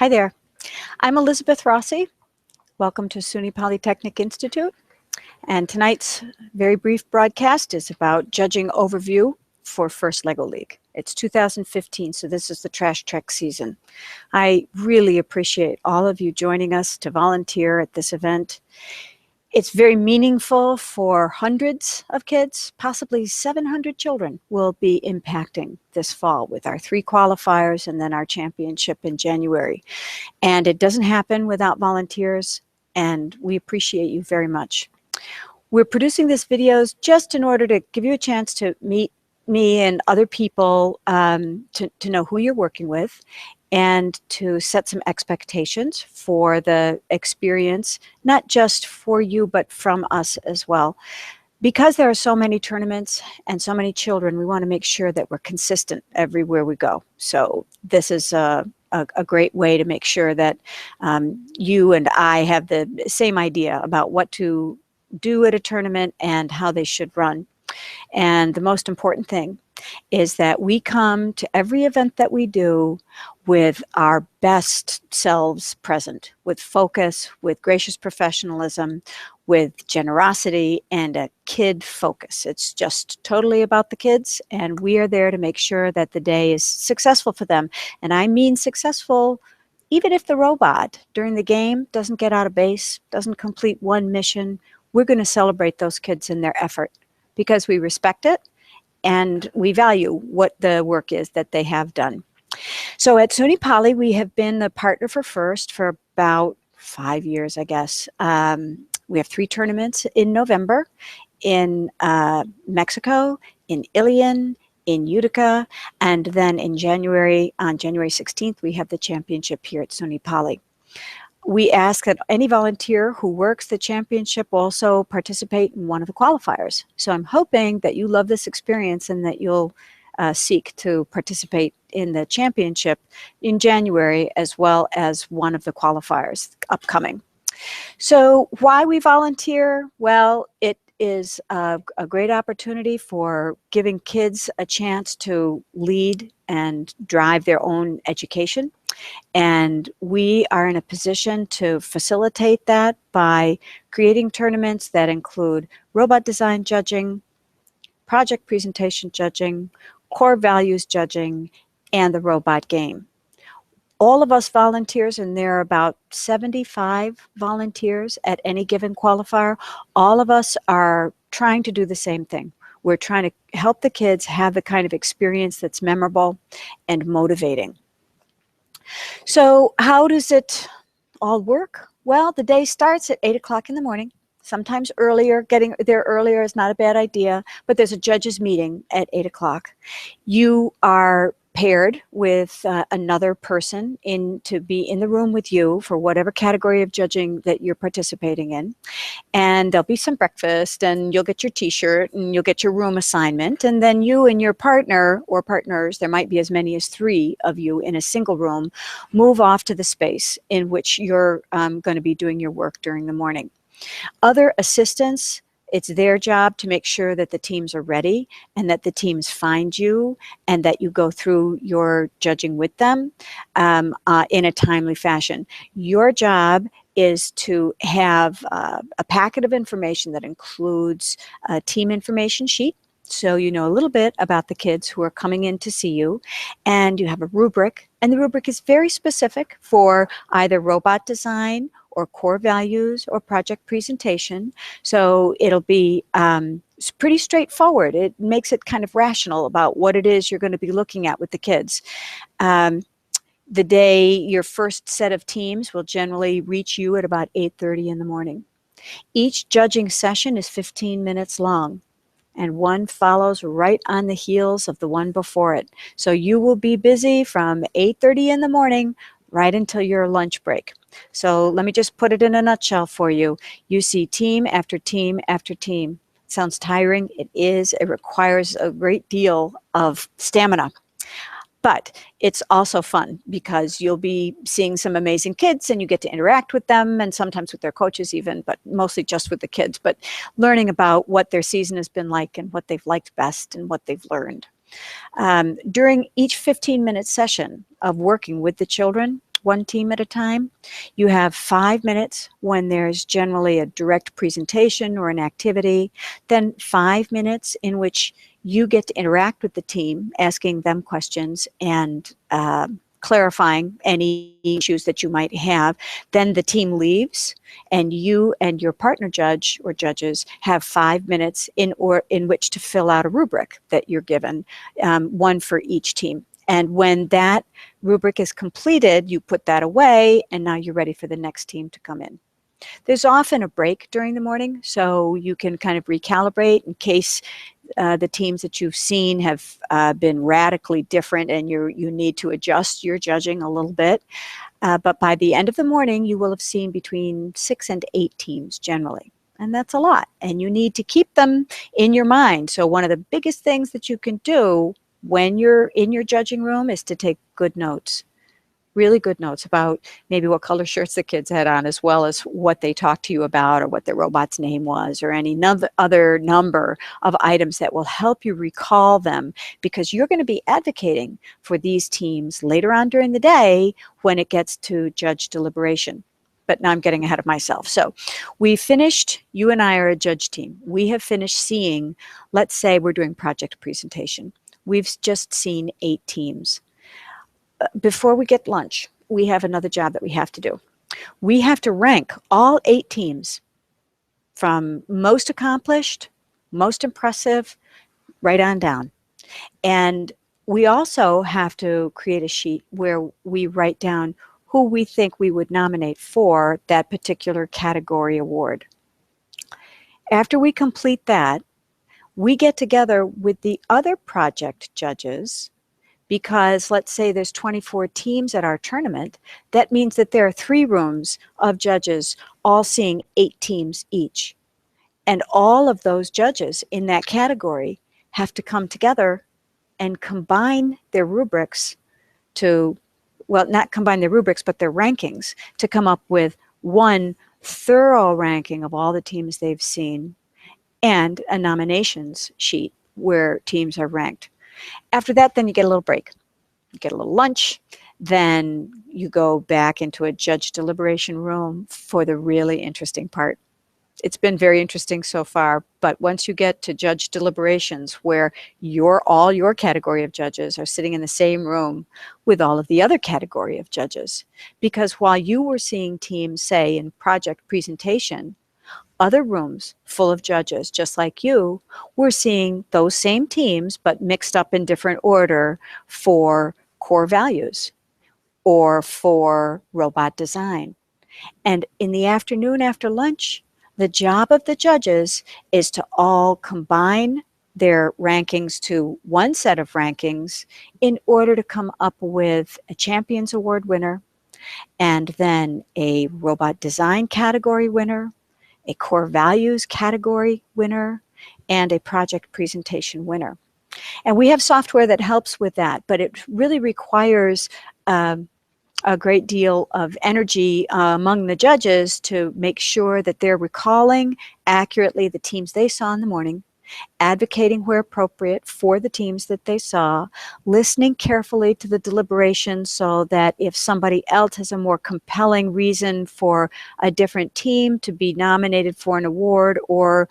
Hi there. I'm Elizabeth Rossi. Welcome to SUNY Polytechnic Institute. And tonight's very brief broadcast is about judging overview for First LEGO League. It's 2015, so this is the Trash Trek season. I really appreciate all of you joining us to volunteer at this event. It's very meaningful for hundreds of kids, possibly 700 children will be impacting this fall with our 3 qualifiers and then our championship in January. And it doesn't happen without volunteers, and we appreciate you very much. We're producing these videos just in order to give you a chance to meet me and other people, to know who you're working with, and to set some expectations for the experience, not just for you, but from us as well. Because there are so many tournaments and so many children, we want to make sure that we're consistent everywhere we go. So this is a great way to make sure that you and I have the same idea about what to do at a tournament and how they should run. And the most important thing is that we come to every event that we do with our best selves present, with focus, with gracious professionalism, with generosity, and a kid focus. It's just totally about the kids, and we are there to make sure that the day is successful for them. And I mean successful even if the robot during the game doesn't get out of base, doesn't complete one mission. We're going to celebrate those kids in their effort because we respect it and we value what the work is that they have done. So at SUNY Poly, we have been the partner for FIRST for about 5 years, I guess. We have 3 tournaments in November in Mexico, in Ilion, in Utica, and then in January, on January 16th, we have the championship here at SUNY Poly. We ask that any volunteer who works the championship also participate in one of the qualifiers. So I'm hoping that you love this experience and that you'll seek to participate in the championship in January as well as one of the qualifiers upcoming. So why we volunteer? Well, it is a great opportunity for giving kids a chance to lead and drive their own education. And we are in a position to facilitate that by creating tournaments that include robot design judging, project presentation judging, core values judging, and the robot game. All of us volunteers, and there are about 75 volunteers at any given qualifier, all of us are trying to do the same thing. We're trying to help the kids have the kind of experience that's memorable and motivating. So how does it all work? Well, the day starts at 8 o'clock in the morning. Sometimes earlier, getting there earlier is not a bad idea, but there's a judges meeting at 8 o'clock. You are paired with another person to be in the room with you for whatever category of judging that you're participating in. And there'll be some breakfast, and you'll get your t-shirt, and you'll get your room assignment, and then you and your partner or partners, there might be as many as 3 of you in a single room, move off to the space in which you're going to be doing your work during the morning. Other assistants, it's their job to make sure that the teams are ready and that the teams find you and that you go through your judging with them in a timely fashion. Your job is to have a packet of information that includes a team information sheet, so you know a little bit about the kids who are coming in to see you, and you have a rubric, and the rubric is very specific for either robot design or core values or project presentation. So it'll be pretty straightforward. It makes it kind of rational about what it is you're going to be looking at with the kids. The day your first set of teams will generally reach you at about 8:30 in the morning. Each judging session is 15 minutes long, and one follows right on the heels of the one before it. So you will be busy from 8:30 in the morning right until your lunch break. So let me just put it in a nutshell for you. You see team after team after team. It sounds tiring. It is. It requires a great deal of stamina. But it's also fun because you'll be seeing some amazing kids and you get to interact with them and sometimes with their coaches even, but mostly just with the kids, but learning about what their season has been like and what they've liked best and what they've learned. During each 15-minute session of working with the children, just one team at a time. You have 5 minutes when there's generally a direct presentation or an activity, then 5 minutes in which you get to interact with the team, asking them questions and clarifying any issues that you might have. Then the team leaves, and you and your partner judge or judges have 5 minutes in which to fill out a rubric that you're given, one for each team. And when that rubric is completed, you put that away, and now you're ready for the next team to come in. There's often a break during the morning, so you can kind of recalibrate in case the teams that you've seen have been radically different and you need to adjust your judging a little bit. But by the end of the morning, you will have seen between 6 and 8 teams generally. And that's a lot. And you need to keep them in your mind. So one of the biggest things that you can do when you're in your judging room is to take good notes. Really good notes about maybe what color shirts the kids had on, as well as what they talked to you about or what their robot's name was, or any other number of items that will help you recall them, because you're going to be advocating for these teams later on during the day when it gets to judge deliberation. But now I'm getting ahead of myself. So we finished, you and I are a judge team. We have finished seeing, let's say we're doing project presentation. We've just seen 8 teams. Before we get lunch, we have another job that we have to do. We have to rank all 8 teams from most accomplished, most impressive, right on down. And we also have to create a sheet where we write down who we think we would nominate for that particular category award. After we complete that, we get together with the other project judges, because let's say there's 24 teams at our tournament. That means that there are 3 rooms of judges all seeing 8 teams each. And all of those judges in that category have to come together and combine their rubrics to, well, not combine their rubrics, but their rankings to come up with one thorough ranking of all the teams they've seen and a nominations sheet where teams are ranked. After that, then you get a little break. You get a little lunch. Then you go back into a judge deliberation room for the really interesting part. It's been very interesting so far, but once you get to judge deliberations where all your category of judges are sitting in the same room with all of the other category of judges, because while you were seeing teams, say, in project presentation, other rooms full of judges, just like you, we're seeing those same teams, but mixed up in different order for core values or for robot design. And in the afternoon after lunch, the job of the judges is to all combine their rankings to one set of rankings in order to come up with a Champions Award winner, and then a robot design category winner, a core values category winner, and a project presentation winner. And we have software that helps with that, but it really requires a great deal of energy among the judges to make sure that they're recalling accurately the teams they saw in the morning, advocating where appropriate for the teams that they saw, listening carefully to the deliberations so that if somebody else has a more compelling reason for a different team to be nominated for an award, or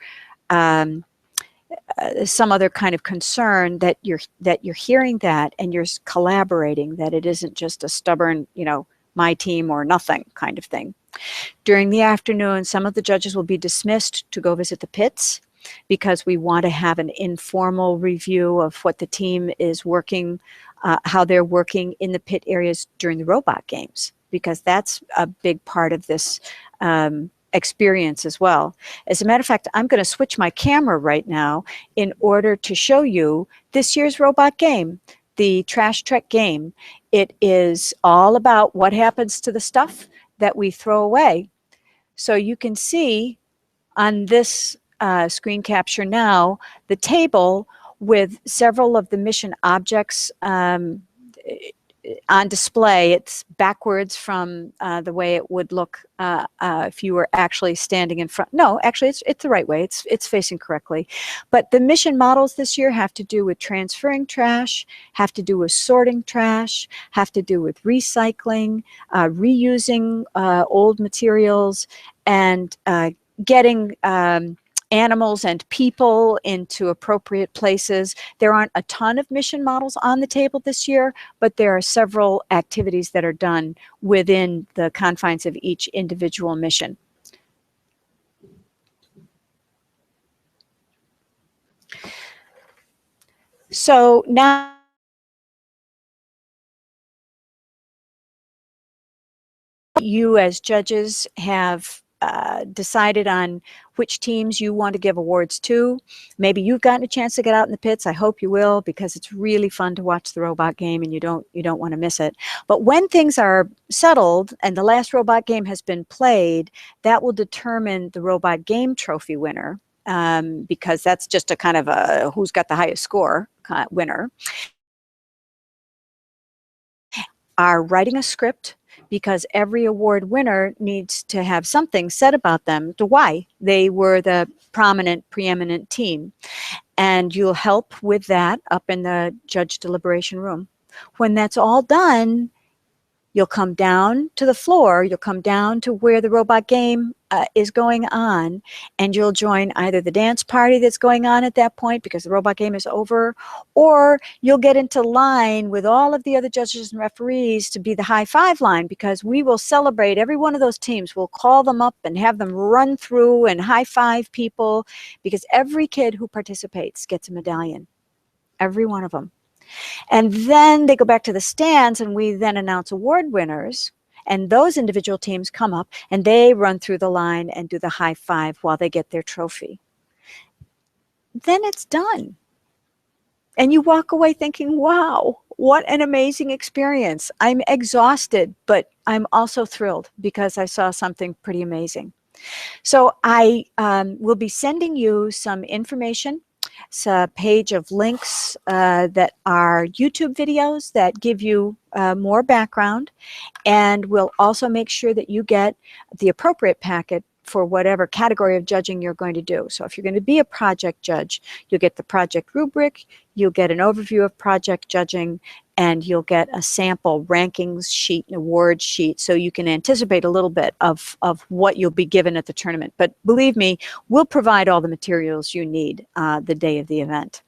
some other kind of concern, that you're hearing that and you're collaborating, that it isn't just a stubborn, my team or nothing kind of thing. During the afternoon, some of the judges will be dismissed to go visit the pits, because we want to have an informal review of what the team is working, how they're working in the pit areas during the robot games, because that's a big part of this experience as well. As a matter of fact, I'm going to switch my camera right now in order to show you this year's robot game, the Trash Trek game. It is all about what happens to the stuff that we throw away. So you can see on this screen capture now the table with several of the mission objects on display. It's backwards from the way it would look if you were actually standing in front. No, actually, it's the right way. It's facing correctly. But the mission models this year have to do with transferring trash, have to do with sorting trash, have to do with recycling, reusing old materials, and getting animals and people into appropriate places. There aren't a ton of mission models on the table this year, but there are several activities that are done within the confines of each individual mission. So now you as judges have decided on which teams you want to give awards to. Maybe you've gotten a chance to get out in the pits. I hope you will, because it's really fun to watch the robot game and you don't want to miss it. But when things are settled and the last robot game has been played, that will determine the robot game trophy winner, because that's just a kind of a who's got the highest score winner. Are writing a script, because every award winner needs to have something said about them, to why they were the preeminent team. And you'll help with that up in the judge deliberation room. When that's all done, you'll come down to the floor, you'll come down to where the robot game is going on, and you'll join either the dance party that's going on at that point because the robot game is over, or you'll get into line with all of the other judges and referees to be the high five line, because we will celebrate every one of those teams. We'll call them up and have them run through and high five people, because every kid who participates gets a medallion, every one of them. And then they go back to the stands, and we then announce award winners. And those individual teams come up and they run through the line and do the high five while they get their trophy. Then it's done. And you walk away thinking, wow, what an amazing experience. I'm exhausted, but I'm also thrilled because I saw something pretty amazing. So I will be sending you some information. It's a page of links that are YouTube videos that give you more background, and we'll also make sure that you get the appropriate packet for whatever category of judging you're going to do. So if you're going to be a project judge, you'll get the project rubric, you'll get an overview of project judging, and you'll get a sample rankings sheet, an award sheet, so you can anticipate a little bit of what you'll be given at the tournament. But believe me, we'll provide all the materials you need the day of the event.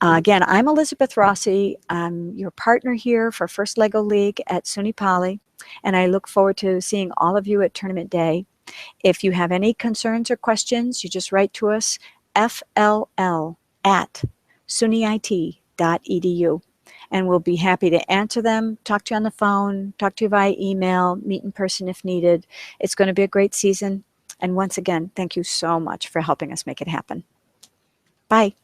Again, I'm Elizabeth Rossi. I'm your partner here for First LEGO League at SUNY Poly, and I look forward to seeing all of you at tournament day. If you have any concerns or questions, you just write to us, fll@sunyit.edu, and we'll be happy to answer them, talk to you on the phone, talk to you via email, meet in person if needed. It's going to be a great season. And once again, thank you so much for helping us make it happen. Bye.